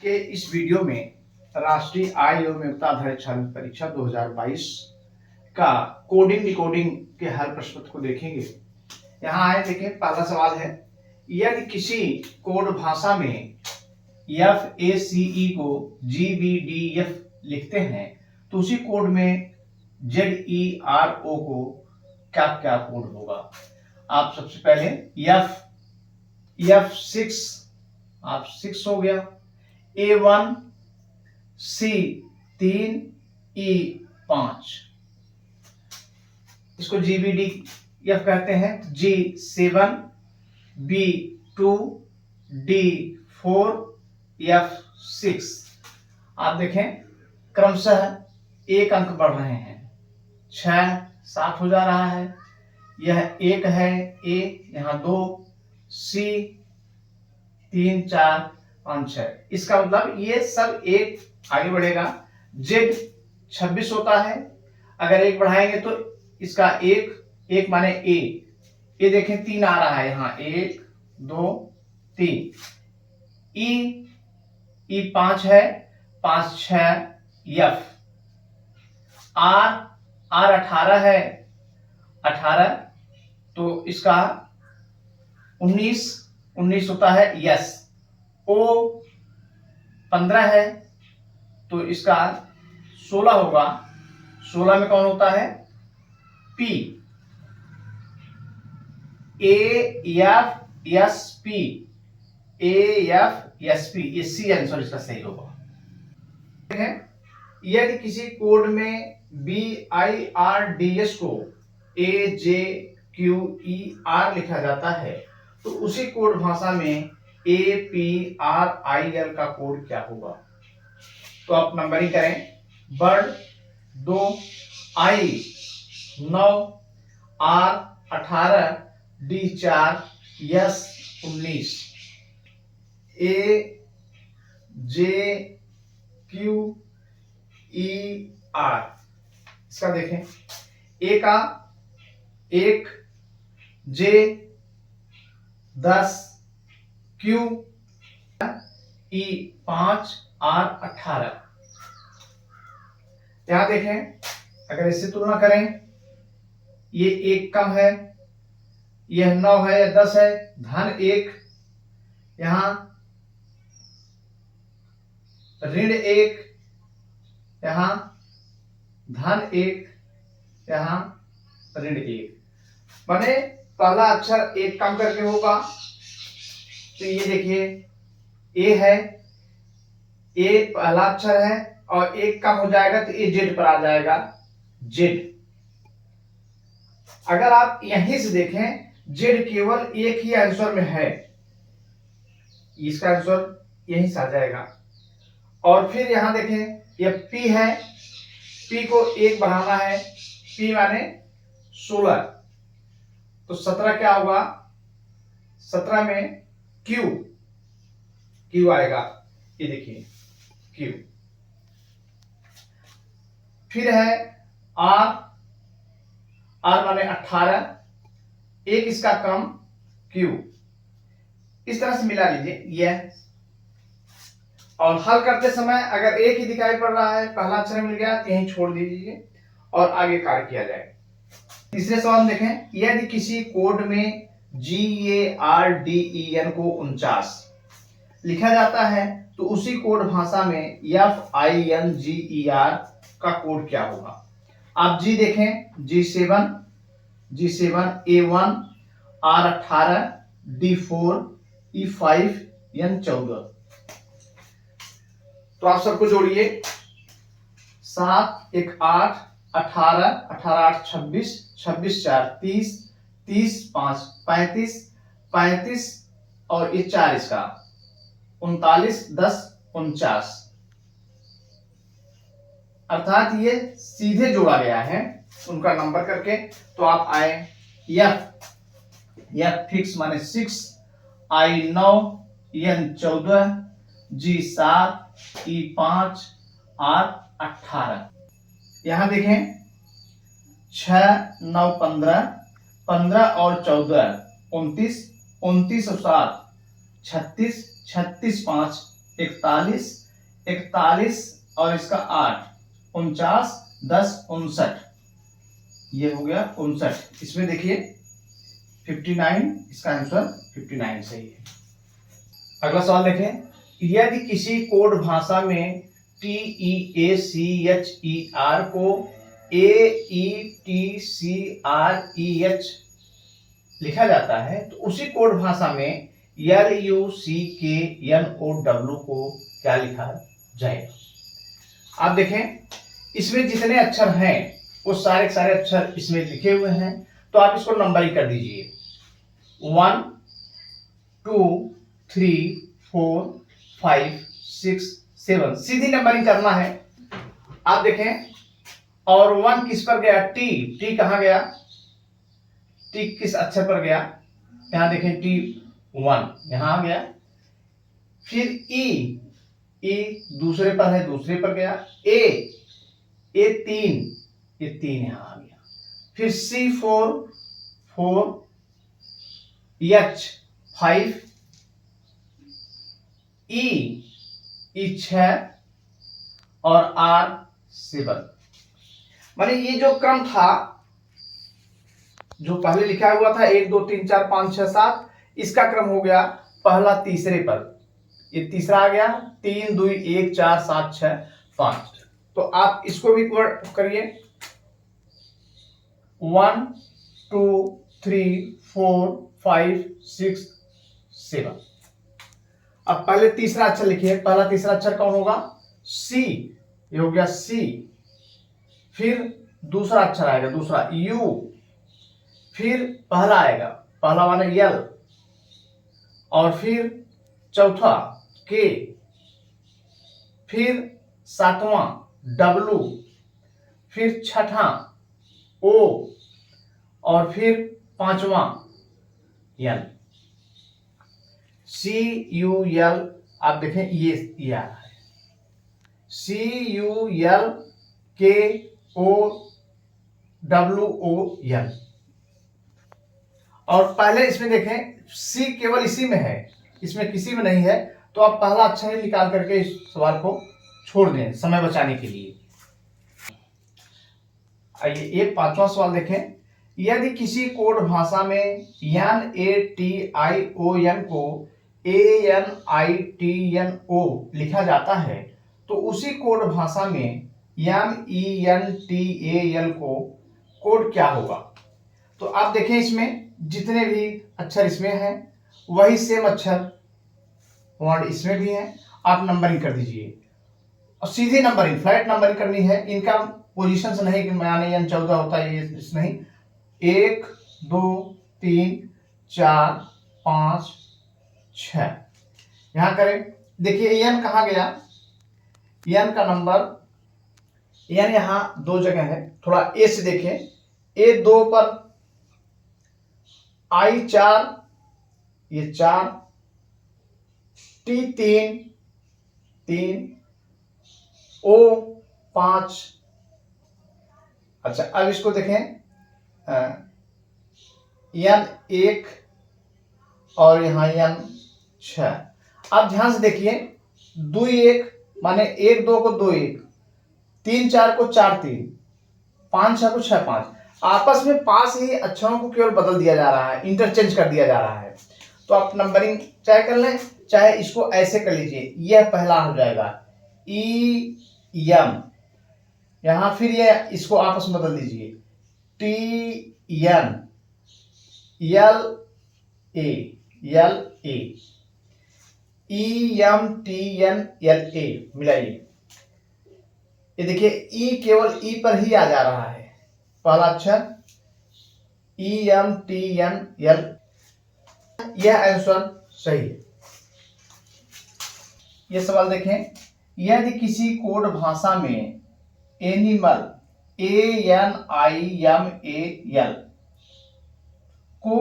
के इस वीडियो में राष्ट्रीय आय एवं योग्यता आधारित छात्र परीक्षा 2022 का कोडिंग डिकोडिंग के हर प्रश्न को देखेंगे। यहाँ आए देखें, पहला सवाल है, यदि किसी कोड भाषा में FACE को GBDF लिखते हैं तो उसी कोड में ZERO को क्या क्या कोड होगा। आप सबसे पहले F6 आप 6 हो गया, A1 C3 E5 इसको GBDF कहते हैं। G7 B2 D4 F6 आप देखें क्रमशः एक अंक बढ़ रहे हैं, 6 7 हो जा रहा है, यह 1 है A, यहाँ 2 C 3 4 5 6, इसका मतलब ये सब एक आगे बढ़ेगा। Z 26 होता है, अगर एक बढ़ाएंगे तो इसका एक माने A, ये देखें 3 आ रहा है, यहाँ 1 2 3, E 5 है, 5 6 F, R 18 है, 18 तो इसका 19 होता है यस। O 15 है तो इसका 16 होगा, 16 में कौन होता है P। AFSP ये सी आंसर इसका सही होगा। यदि किसी कोड में BIRDS को AJQER लिखा जाता है तो उसी कोड भाषा में APRIL का कोड क्या होगा। तो आप नंबरिंग करें, bird 2 I 9 R 18 D 4 S 19 AJQER इसका देखें, A का 1 J 10 Q E 5 R 18। यहां देखें, अगर इससे तुलना करें, ये 1 कम है, यह 9 है या 10 है, धन 1, यहां ऋण 1, यहां धन 1, यहां ऋण 1, माने पहला अक्षर 1 कम करके होगा। तो ये देखिए A है, A पहला अक्षर है और 1 कम हो जाएगा तो ये Z पर आ जाएगा, Z। अगर आप यहीं से देखें, Z केवल एक ही आंसर में है, इसका आंसर यहीं से आ जाएगा। और फिर यहां देखें, यह P है, P को 1 बढ़ाना है, P माने 16, तो 17 क्या होगा, 17 में Q आएगा, ये देखिए Q। फिर है R माने 18, 1 इसका कम Q, इस तरह से मिला लीजिए यह। और हल करते समय अगर एक ही दिखाई पड़ रहा है, पहला अक्षर मिल गया तो यहीं छोड़ दीजिए और आगे कार्य किया जाए। तीसरे सवाल देखें, यदि किसी कोड में GARDEN को 49 लिखा जाता है तो उसी कोड भाषा में FINGER का कोड क्या होगा। आप G देखें, G7 A1 R 18 D4 E5 N14। तो आप सबको जोड़िए, 7 1 8 18 18 8 26 26 4 30 30 5 35 35 और ये 4 इसका 39 10 49, अर्थात ये सीधे जोड़ा गया है उनका नंबर करके। तो आप आए F फिक्स माने 6 I 9 N 14 G 7 E 5 R 18। यहां देखें 6 9 15 15 और 14 29 29 और 7 36 36 5 41, 41 और इसका 8, 49, 10, 59, ये हो गया 59। इसमें देखिए 59, इसका आंसर 59 सही है। अगला सवाल देखें, यदि किसी कोड भाषा में TEACHER को AETCREH लिखा जाता है तो उसी कोड भाषा में LUCKNOW को क्या लिखा जाएगा? आप देखें इसमें जितने अक्षर हैं वो सारे सारे अक्षर इसमें लिखे हुए हैं, तो आप इसको नंबरिंग कर दीजिए 1 2 3 4 5 6 7, सीधी नंबरिंग करना है। आप देखें और 1 किस पर गया? टी कहां गया? टी किस अक्षर पर गया? यहां देखें T1 यहां आ गया। फिर ई दूसरे पर है, दूसरे पर गया। ए 3 यहां आ गया। फिर C4 H 5, E 6 और R 7। माने ये जो क्रम था जो पहले लिखा हुआ था 1 2 3 4 5 6 7, इसका क्रम हो गया पहला तीसरे पर, ये तीसरा आ गया 3 2 1 4 7 6 5। तो आप इसको भी करिए 1 2 3 4 5 6 7। अब पहले तीसरा अक्षर लिखिए, पहला तीसरा अक्षर कौन होगा? सी, ये हो गया सी। फिर दूसरा अक्षर आएगा, दूसरा यू। फिर पहला आएगा, पहला माने यल। और फिर चौथा के। फिर सातवां डब्लू। फिर छठा ओ। और फिर पांचवां यल। CUL, आप देखें ये आ रहा है CULKOWOL। और पहले इसमें देखें सी केवल इसी में है, इसमें किसी में नहीं है, तो आप पहला अक्षर ही निकाल करके इस सवाल को छोड़ दें समय बचाने के लिए। आइए ये पांचवा सवाल देखें, यदि किसी कोड भाषा में NATION को ANITNO लिखा जाता है तो उसी कोड भाषा में MENTAL को कोड क्या होगा? तो आप देखें इसमें जितने भी अक्षर इसमें हैं वही सेम अक्षर वर्ड इसमें भी हैं, आप नंबरिंग कर दीजिए और सीधी नंबरिंग, फ्लैट नंबरिंग करनी है। इनका पोजीशन से नहीं कि माने n 14 होता है, ये नहीं। 1 2 3 4 5 6 यहां करें। देखिए n कहां गया? n का नंबर, n यहां दो जगह है, थोड़ा a से देखें। A2 पर I4, ये 4, T3 3, O5। अच्छा अब इसको देखें N1 और यहां N6। अब ध्यान से देखिए 2 1 माने 1 2 को 2 1, 3 4 को 4 3, 5 6 को 6 5। आपस में पास ही अक्षरों को केवल बदल दिया जा रहा है, इंटरचेंज कर दिया जा रहा है। तो आप नंबरिंग चाहे कर लें चाहे इसको ऐसे कर लीजिए। यह पहला हो जाएगा EM, यहां फिर यह इसको आपस में बदल दीजिए TN LA EMTNLA मिलाइए। ये देखिए ई केवल ई पर ही आ जा रहा है, पहला अक्षर EMTNL, यह आंसर सही है। यह सवाल देखें, यदि किसी कोड भाषा में एनिमल ANIMAL को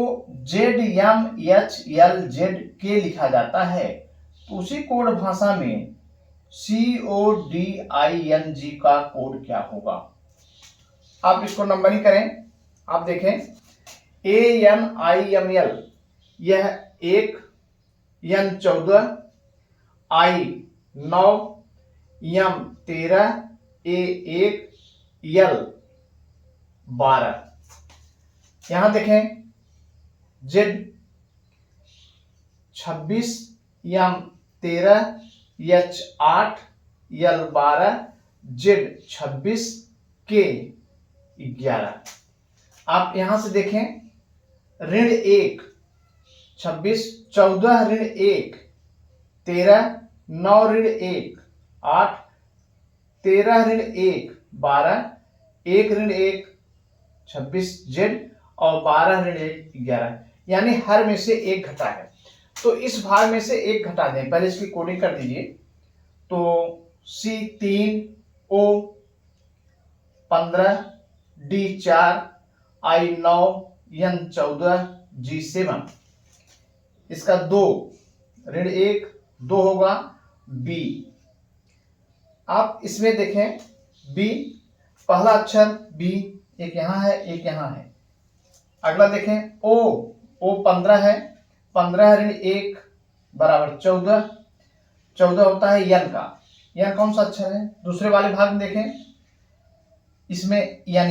ZMHLZK लिखा जाता है तो उसी कोड भाषा में CODING का कोड क्या होगा? आप इसको नंबरिंग करें। आप देखें ANIML, यह 1, N 14, I 9, M 13, A 1, L 12। यहां देखें Z 26, M 13, H 8, L 12, Z 26, K 11। आप यहां से देखें ऋण 1 26, 14 ऋण 1 13, 9 ऋण 1 8, 13 ऋण 1 12, 1 ऋण 1 26 जेड और 12 ऋण 1 11, यानी हर में से एक घटा है। तो इस भाग में से एक घटा दें, पहले इसकी कोडिंग कर दीजिए। तो C 3, O 15, D 4, I 9, N 14, G 7। इसका 2 ऋण 1 2 होगा B। आप इसमें देखें B, पहला अक्षर B एक यहां है एक यहां है। अगला देखें O 15 है, 15 ऋण 1 बराबर 14, 14 होता है यन का। यन कौन सा अक्षर है? दूसरे वाले भाग में देखें, इसमें यन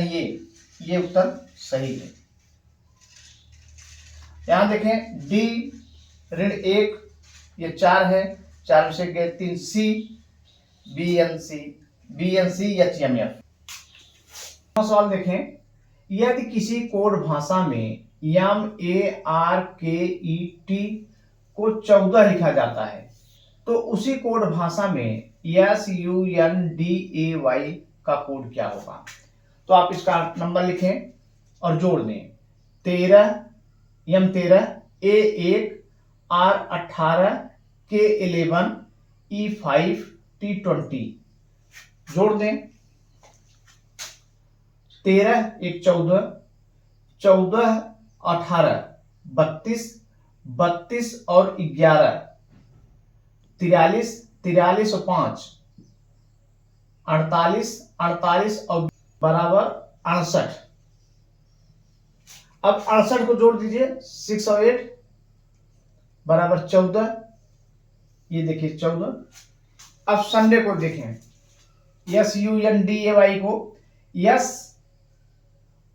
ये उत्तर सही है। यहां देखें D ऋण 1 ये 4 है, 4 में से गए 3 C BNC HMF। सवाल देखें, यदि किसी कोड भाषा में MARKET को 14 लिखा जाता है तो उसी कोड भाषा में SUNDAY का कोड क्या होगा? तो आप इसका नंबर लिखें और जोड़ दें। 13 M 13 A 1 R 18 K 11 E 5 T 20 जोड़ दें। 13 1 14, 14 18 32, 32 और 11 43, 43 और 5 48, 48 और बराबर 68। अब 68 को जोड़ दीजिए, 6 और 8 बराबर 14, ये देखिए 14। अब संडे को देखें, SUNDAY को S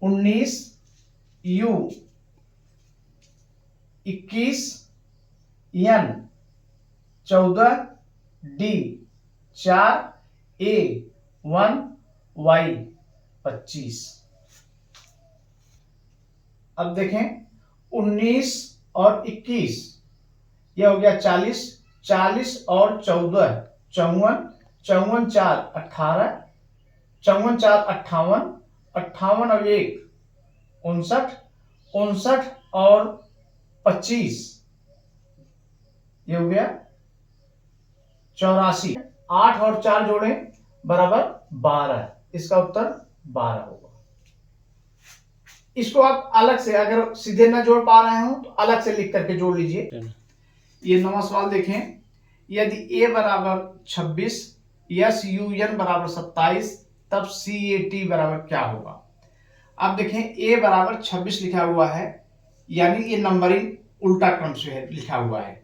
19 U 21 N 14 D 4 A 1 Y 25। अब देखें 19 और 21 यह हो गया 40, 40 और 14 54, 54 4 18, 54 4 58, 58 और 1 59, 59 और 25 ये हो गया 84। 8 और 4 जोड़ें बराबर 12, इसका उत्तर 12 होगा। इसको आप अलग से, अगर सीधे ना जोड़ पा रहे हो तो अलग से लिख करके जोड़ लीजिए। ये 9वां सवाल देखें, यदि A बराबर 26 SUN बराबर 27 तब CAT बराबर क्या होगा? आप देखें A बराबर 26 लिखा हुआ है, यानी ये नंबरिंग उल्टा क्रम से है लिखा हुआ है।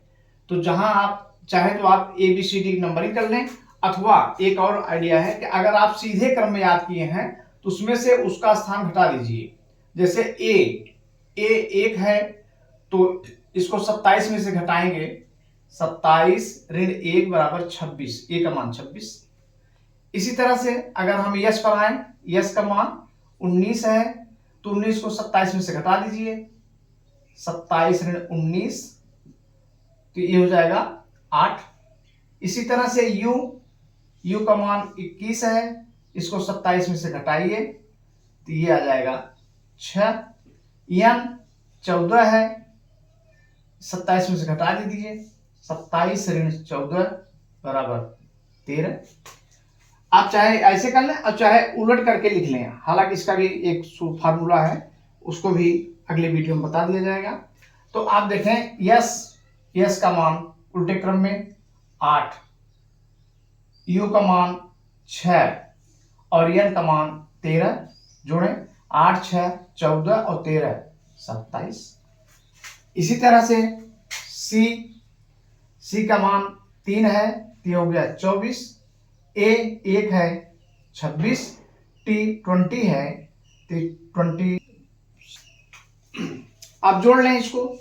तो जहां आप चाहे तो आप ABCD नंबरिंग कर लें, अथवा एक और आइडिया है कि अगर आप सीधे क्रम में याद किए हैं तो उसमें से उसका स्थान घटा दीजिए। जैसे A 1 है तो इसको 27 में से घटाएंगे, 27 ऋण 1 बराबर 26, A का मान 26। इसी तरह से अगर हम यश पर आए, यश का मान 19 है तो 19 को 27 में से घटा दीजिए, 27 ऋण 19 तो ये हो जाएगा 8। इसी तरह से U का मान 21 है, इसको 27 में से घटाइए तो ये आ जाएगा 6। N 14 है, 27 में से घटा दीजिए, 27 ऋण 14 बराबर 13। आप चाहे ऐसे कर लें और चाहे उलट करके लिख लें, हालांकि इसका भी एक फार्मूला है, उसको भी अगले वीडियो में बता दिया जाएगा। तो आप देखें यस का मान उल्टे क्रम में 8, U का मान 6 और N का मान 13 जोड़ें, 8 6 14 और 13 27। इसी तरह से C का मान 3 है, तो ये हो गया 24, ए 1 है 26, टी 20 है तो 20। आप जोड़ लें इसको,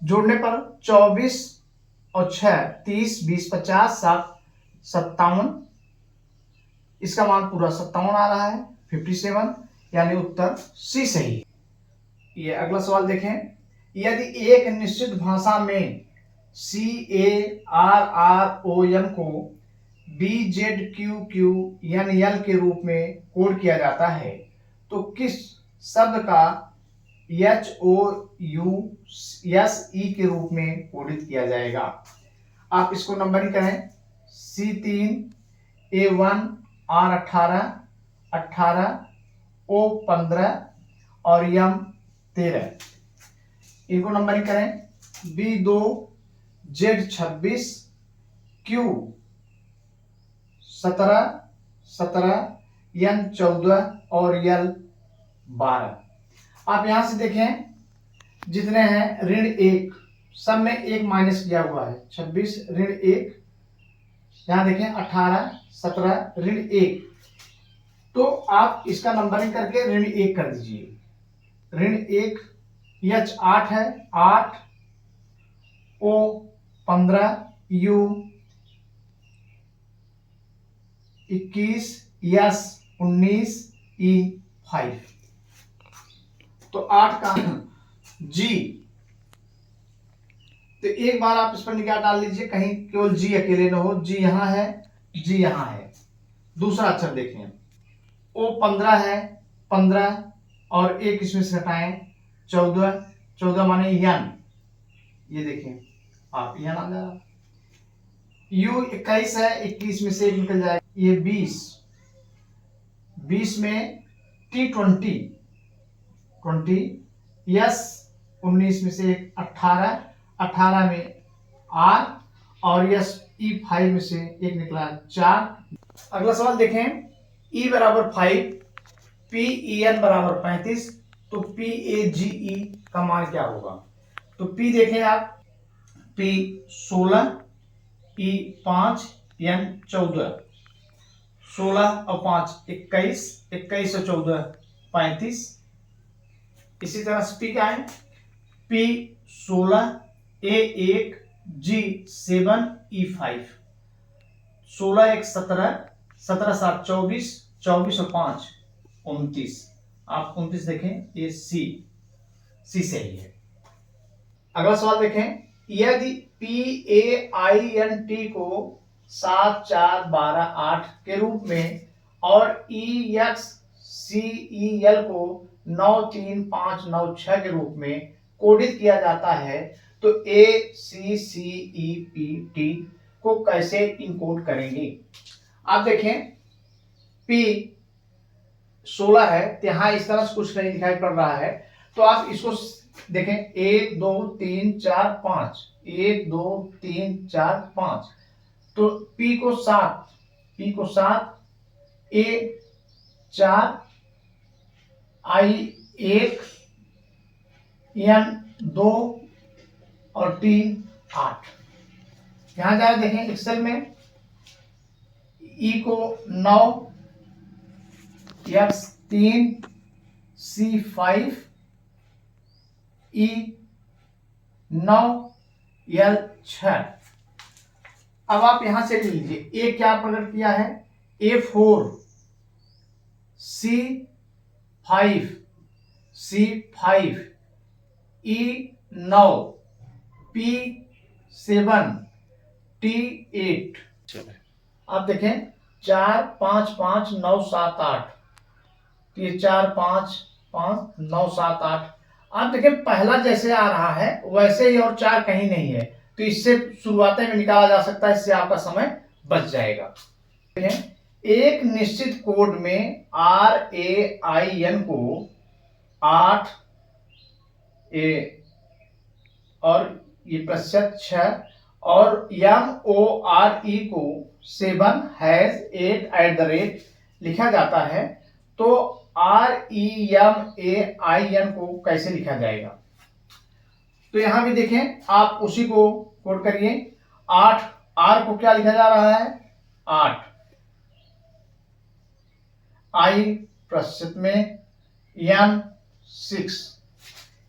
जोड़ने पर 24 और 6 30 20 50 7 57, इसका मान पूरा 57 आ रहा है 57, यानी उत्तर सी सही है। ये अगला सवाल देखें, यदि एक निश्चित भाषा में CARROM को BZQQNL के रूप में कोड किया जाता है तो किस शब्द का HOUSE के रूप में कोडित किया जाएगा। आप इसको नंबरिंग करें, C3 A1 R18 18 O15 और M13, इनको नंबरिंग करें, B2 Z26 Q17 17 N14 और L12। आप यहां से देखें जितने हैं ऋण 1 सब में 1 माइनस किया हुआ है, 26 ऋण 1, यहां देखें 18 17 ऋण 1, तो आप इसका नंबरिंग करके ऋण 1 कर दीजिए। ऋण 1 H8 है 8 O15 U21 S19 E5, तो 8 का जी, तो एक बार आप इस पर निगाह डाल लीजिए कहीं केवल जी अकेले ना हो, जी यहां है जी यहां है। दूसरा अक्षर देखें, O15 है 15 और एक इसमें से हटाएं 14 14 माने यन, ये देखें आप यन आ जाएगा। U21 है 21 में से एक निकल जाएगा, ये 20 20 में T20 20 यस 19 में से एक 18 18 में R और यस E5 में से एक निकला 4। अगला सवाल देखें, E बराबर 5 PEN बराबर 35, तो PAGE का मान क्या होगा। तो P देखें आप, P 16 E 5 N 14, 16 और 5 21 21 और 14 35। इसी तरह से P क्या है, P 16 A 1 G 7 E 5, 16 1 17 17 7 24 24 और 5 29। आप 29 देखें, ये सी सही है। अगला सवाल देखें, यदि PAINT को 7 4 12 8 के रूप में और EXCEL को 9 3 5 9 6 के रूप में कोडित किया जाता है तो ACCEPT को कैसे इनकोड करेंगे। आप देखें P 16 है, यहां इस तरह से कुछ नहीं दिखाई पड़ रहा है, तो आप इसको देखें 1 2 3 4 5 1 2 3 4 5, तो P को 7 A 4 I 1 N 2 और T 8। यहां जाए देखें एक्सेल में, E को 9 X 3 C 5 E 9 L 6। अब आप यहां से लीजिए, ए क्या प्रकट किया है, A4 C 5 C 5 E 9 P 7 T 8। आप देखें 4 5 5 9 7 8, ये 4 5 5 9 7 8। आप देखें पहला जैसे आ रहा है वैसे ही, और 4 कहीं नहीं है, तो इससे शुरुआत में निकाला जा सकता है, इससे आपका समय बच जाएगा। एक निश्चित कोड में RAIN को 8 और ये प्रतिशत 6 और MORE को 7#8 लिखा जाता है, तो REMAIN को कैसे लिखा जाएगा। तो यहां भी देखें, आप उसी को कोड करिए, 8 आर को क्या लिखा जा रहा है? 8। आई प्रतिशत में एन 6,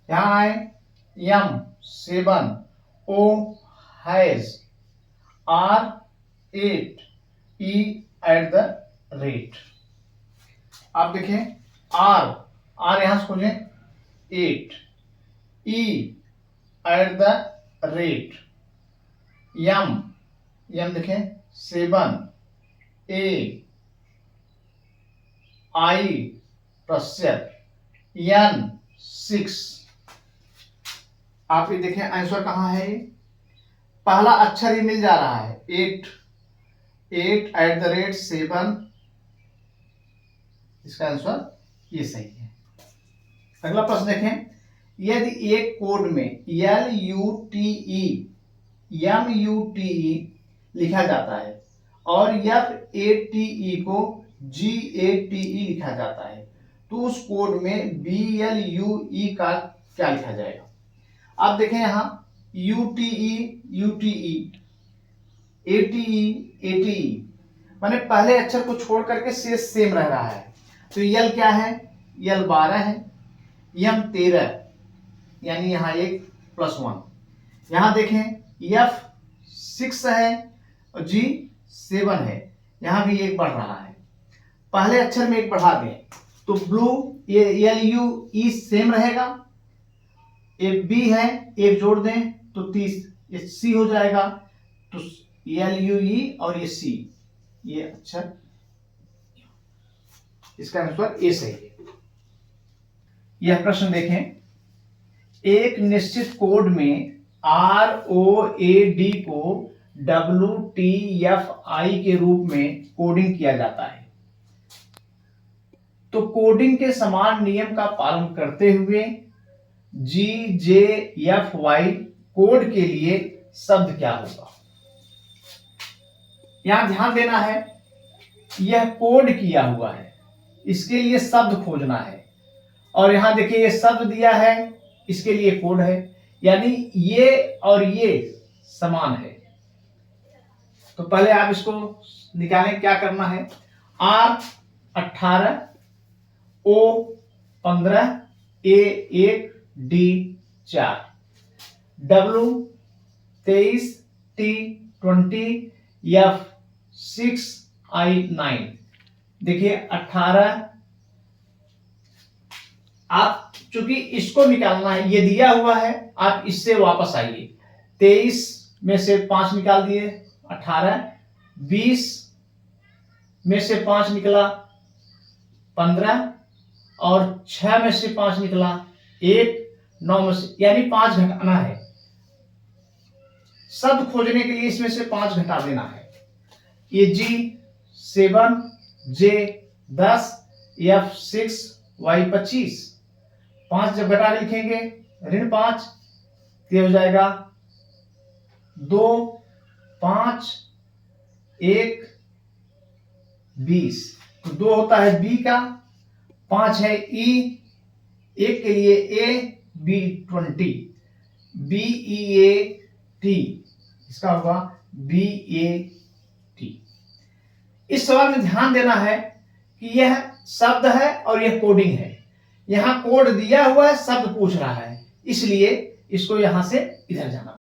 यहां आए M 7, O has, R 8, E at the rate. आप देखें आर यहां से खोलें 8, E at the rate, M देखें 7, ए आई प्रतिशत, एन 6। आप ये देखें आंसर कहां है? पहला अक्षर ही मिल जा रहा है 8 एट द रेट 7, इसका आंसर ये सही है। अगला प्रश्न देखें, यदि एक कोड में LUTE लिखा जाता है और FATE को GATE लिखा जाता है, तो उस कोड में BLUE का क्या लिखा जाएगा? आप देखें यहां UTE, ATE, माने पहले अक्षर को छोड़ करके शेष सेम रह रहा है। तो यल क्या है? यल 12 है, यम 13, यानी यहां एक +1। यहां देखें F 6 है और G 7 है, यहां भी एक बढ़ रहा है। पहले अक्षर में एक बढ़ा दें तो ब्लू ये LUE सेम रहेगा। एक B है, एक जोड़ दें तो 30, ये C हो जाएगा। तो LUE और ये C, ये अक्षर, इसका आंसर ए सही है। यह प्रश्न देखें, एक निश्चित कोड में ROAD को WTFI के रूप में कोडिंग किया जाता है। तो कोडिंग के समान नियम का पालन करते हुए GJFY कोड के लिए शब्द क्या होगा? यहां ध्यान देना है, यह कोड किया हुआ है, इसके लिए शब्द खोजना है। और यहां देखिए ये शब्द दिया है, इसके लिए कोड है, यानी ये और ये समान है। तो पहले आप इसको निकालें, क्या करना है? R 18, O 15, A 1, D 4, W 23, T 20, F 6, I 9। देखिए 18, आप चूंकि इसको निकालना है, ये दिया हुआ है, आप इससे वापस आइए। 23 में से 5 निकाल दिए 18, 20 में से 5 निकला 15, और 6 में से 5 निकला 1, 9 में से, यानी 5 घटाना है। शब्द खोजने के लिए इसमें से 5 घटा देना है। ये G 7, J 10, F 6, Y 25। 5 जब घटा के लिखेंगे -5, तो हो जाएगा 2, 5, 1, 20। तो 2 होता है B का, 5 है E, 1 के लिए A, B 20, BEAT, इसका होगा BAT। इस सवाल में ध्यान देना है कि यह शब्द है और यह कोडिंग है। यहां कोड दिया हुआ है, शब्द पूछ रहा है, इसलिए इसको यहां से इधर जाना।